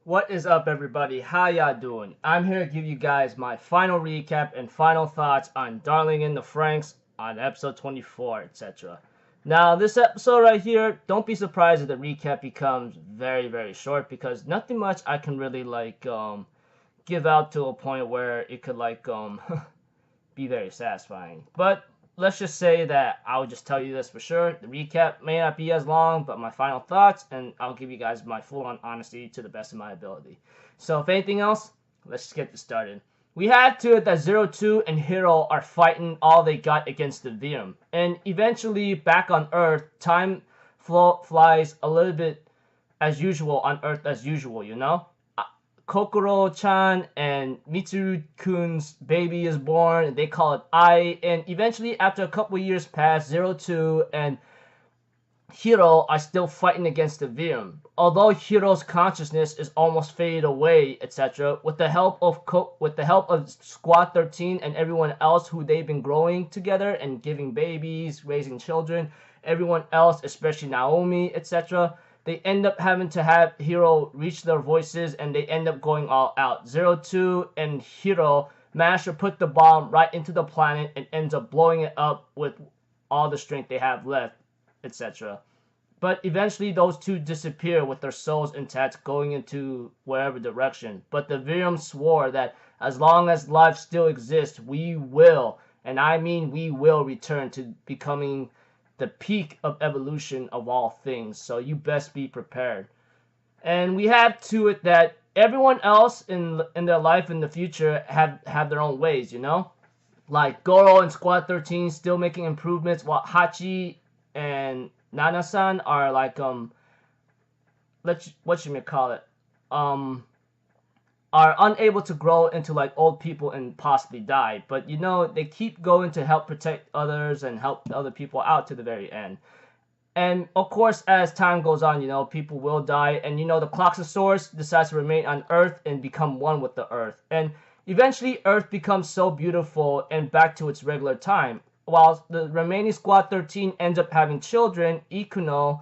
What is up, everybody? How y'all doing? I'm here to give you guys my final recap and final thoughts on Darling in the Franks on episode 24, etc. Now, this episode right here, don't be surprised if the recap becomes very short because nothing much I can really give out to a point where it could be very satisfying. But let's just say that I'll just tell you this for sure. The recap may not be as long, but my final thoughts, and I'll give you guys my full-on honesty to the best of my ability. So if anything else, let's just get this started. We had to it that Zero Two and Hero are fighting all they got against the Virum. And eventually, back on Earth, time flies a little bit as usual on Earth as usual, you know? Kokoro-chan and Mitsuru-kun's baby is born. They call it Ai. And eventually, after a couple years pass, Zero Two and Hiro are still fighting against the Virum. Although Hiro's consciousness is almost faded away, etc., with the help of Squad 13 and everyone else who they've been growing together and giving babies, raising children, everyone else, especially Naomi, etc., they end up having to have Hiro reach their voices, and they end up going all out. Zero Two and Hiro manage to put the bomb right into the planet and ends up blowing it up with all the strength they have left, etc. But eventually those two disappear with their souls intact, going into wherever direction. But the Virum swore that as long as life still exists, we will, and I mean we will, return to becoming the peak of evolution of all things, so you best be prepared. And we have to it that everyone else in their life in the future have their own ways, you know? Like Goro and Squad 13 still making improvements, while Hachi and Nana-san are are unable to grow into like old people and possibly die. But you know, they keep going to help protect others and help other people out to the very end. And of course, as time goes on, you know, people will die. And you know, the Cloxosaurus decides to remain on Earth and become one with the Earth. And eventually, Earth becomes so beautiful and back to its regular time. While the remaining Squad 13 ends up having children, Ikuno,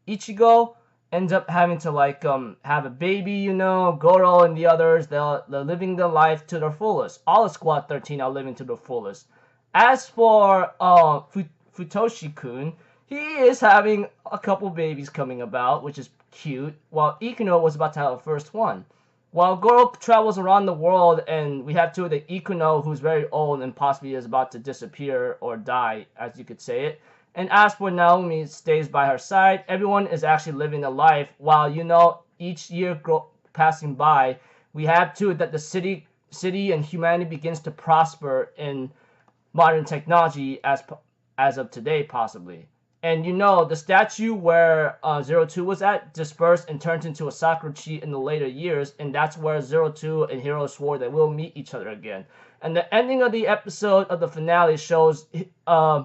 Ichigo, ends up having to have a baby, you know. Goro and the others, they're living their life to their fullest. All of Squad 13 are living to their fullest. As for Futoshi-kun, he is having a couple babies coming about, which is cute, while Ikuno was about to have a first one. While Goro travels around the world, and we have the Ikuno, who's very old and possibly is about to disappear or die, as you could say it. And as for Naomi, stays by her side. Everyone is actually living a life, while, you know, each year passing by, we have that the city and humanity begins to prosper in modern technology as of today, possibly. And you know, the statue where Zero Two was at dispersed and turned into a Sakurachi in the later years, and that's where Zero Two and Hiro swore they will meet each other again. And the ending of the episode of the finale shows a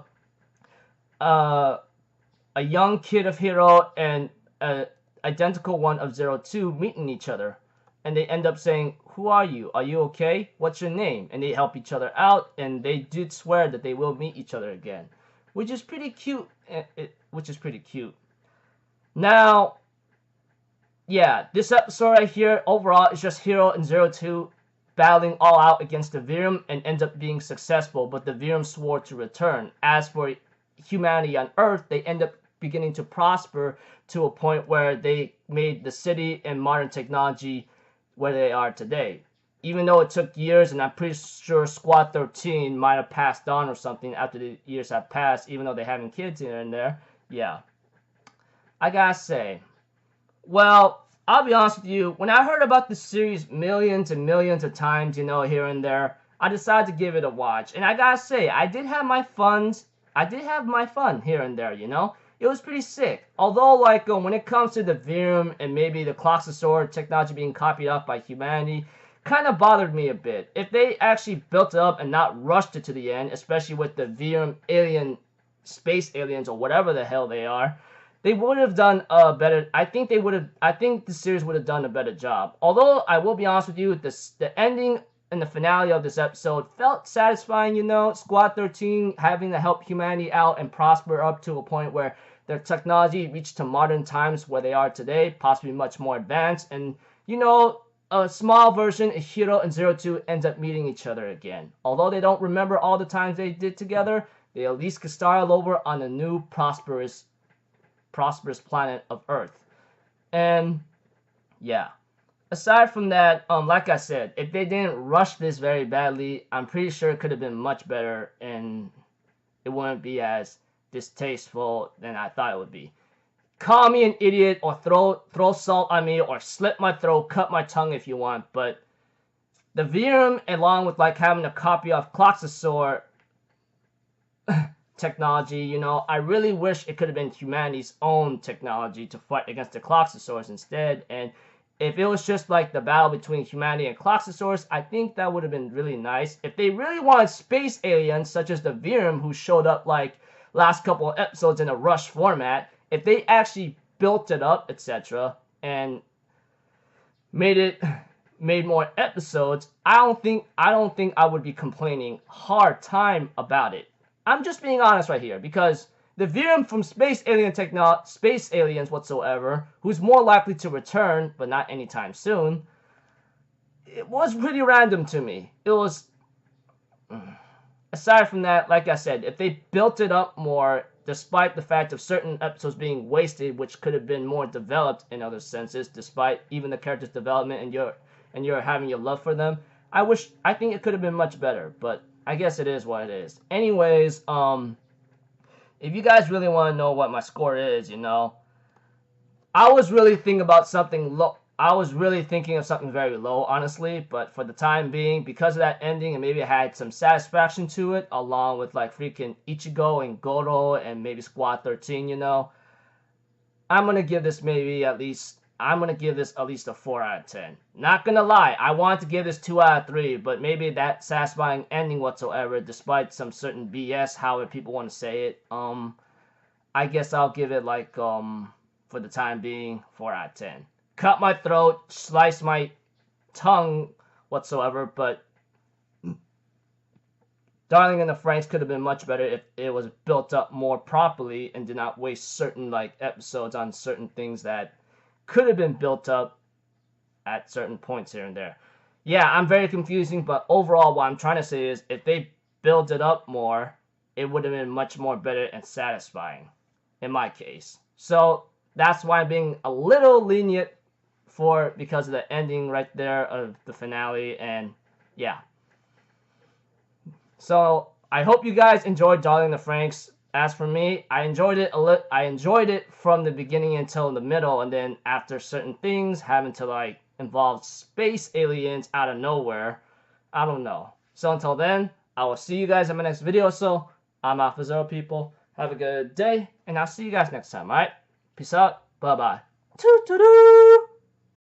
young kid of Hiro and an identical one of Zero Two meeting each other. And they end up saying, "Who are you? Are you okay? What's your name?" And they help each other out, and they did swear that they will meet each other again. Which is pretty cute. Now, yeah, this episode right here, overall, is just Hiro and Zero Two battling all out against the Virum and ends up being successful, but the Virum swore to return. As for humanity on Earth, they end up beginning to prosper to a point where they made the city and modern technology where they are today. Even though it took years, and I'm pretty sure Squad 13 might have passed on or something after the years have passed, even though they're having kids here and there. Yeah. I gotta say, well, I'll be honest with you, when I heard about this series millions and millions of times, you know, here and there, I decided to give it a watch. And I gotta say, I did have my fun here and there, you know? It was pretty sick. Although, when it comes to the Virum and maybe the Cloxosaur technology being copied off by humanity, kind of bothered me a bit. If they actually built it up and not rushed it to the end, especially with the Virum space aliens or whatever the hell they are, they would have done a better. I think the series would have done a better job. Although I will be honest with you, the ending and the finale of this episode felt satisfying. You know, Squad 13 having to help humanity out and prosper up to a point where their technology reached to modern times where they are today, possibly much more advanced, and you know, a small version of Hiro and Zero Two ends up meeting each other again. Although they don't remember all the times they did together, they at least could start over on a new prosperous planet of Earth. And yeah. Aside from that, like I said, if they didn't rush this very badly, I'm pretty sure it could have been much better and it wouldn't be as distasteful than I thought it would be. Call me an idiot or throw salt on me or slit my throat, cut my tongue if you want, but the Verum, along with like having a copy of Cloxosaur technology, you know, I really wish it could have been humanity's own technology to fight against the Cloxosaurs instead. And if it was just like the battle between humanity and Cloxosaurs, I think that would have been really nice. If they really wanted space aliens such as the Verum, who showed up like last couple of episodes in a rush format, if they actually built it up, etc., and made more episodes, I don't think I would be complaining hard time about it. I'm just being honest right here, because the Verum from space aliens whatsoever, who's more likely to return, but not anytime soon, it was pretty random to me. It was, aside from that, like I said, if they built it up more, despite the fact of certain episodes being wasted, which could have been more developed in other senses, despite even the character's development and you're having your love for them, I think it could have been much better, but I guess it is what it is. Anyways, if you guys really want to know what my score is, you know, I was really thinking about something low. I was really thinking of something very low, honestly, but for the time being, because of that ending, and maybe it had some satisfaction to it, along with like freaking Ichigo and Goro and maybe Squad 13, you know, I'm gonna give this at least a 4 out of 10. Not gonna lie, I wanted to give this 2 out of 3, but maybe that satisfying ending whatsoever, despite some certain BS, however people want to say it, I guess I'll give it like, for the time being, 4 out of 10. Cut my throat, slice my tongue whatsoever, but Darling in the FranXX could have been much better if it was built up more properly and did not waste certain like episodes on certain things that could have been built up at certain points here and there. Yeah, I'm very confusing, but overall what I'm trying to say is if they built it up more, it would have been much more better and satisfying in my case. So that's why I'm being a little lenient because of the ending right there of the finale, and yeah. So I hope you guys enjoyed Darling in the FranXX. As for me, I enjoyed it from the beginning until the middle, and then after certain things having to like involve space aliens out of nowhere, I don't know. So until then, I will see you guys in my next video. So I'm Alpha Zero, people. Have a good day, and I'll see you guys next time. All right, peace out. Bye bye. Toot toot.